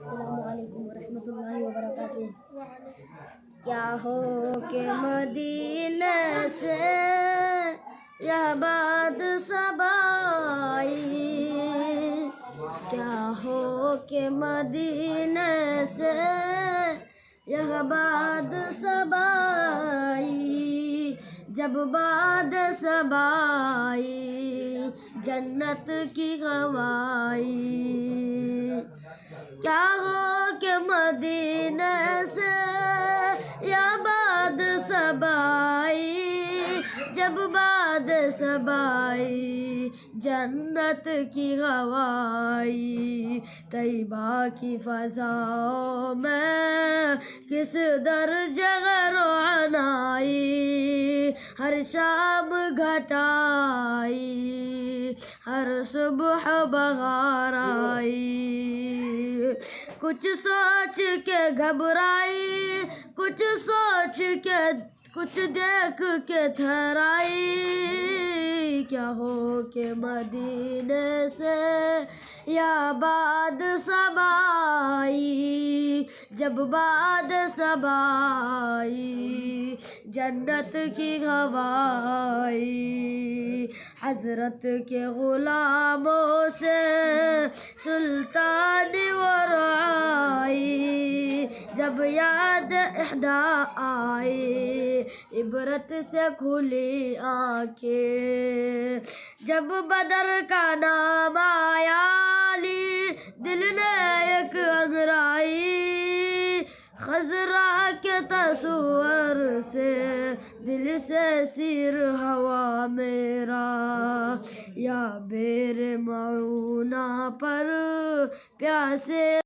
السلام علیکم ورحمۃ اللہ وبرکاتہ۔ کیا ہو کہ مدینے سے یہ بات سبائی، کیا ہو کہ مدینے سے یہ بات سبائی، جب باد سبائی جنت کی گوائی، کیا ہو کہ مدینے سے یا باد سبائی، جب باد سبائی جنت کی گوائی، طیبہ کی فضاؤں میں کس درجہ روعنائی، ہر شام گھٹائی ہر صبح بہار آئی، کچھ سوچ کے گھبرائی، کچھ سوچ کے کچھ دیکھ کے تھرائی، کیا ہو کہ مدینے سے یا باد سبائی، جب باد سبائی جنت کی گوائی، حضرت کے غلاموں سے سلطان ورعائی، جب یاد احدا آئی عبرت سے کھلی آنکھیں، جب بدر کا نام آیا علی دل نے ایک انگرائی، خضرا کے تصور سے دل سے سیر ہوا میرا، یا بیر معونہ پر پیاسے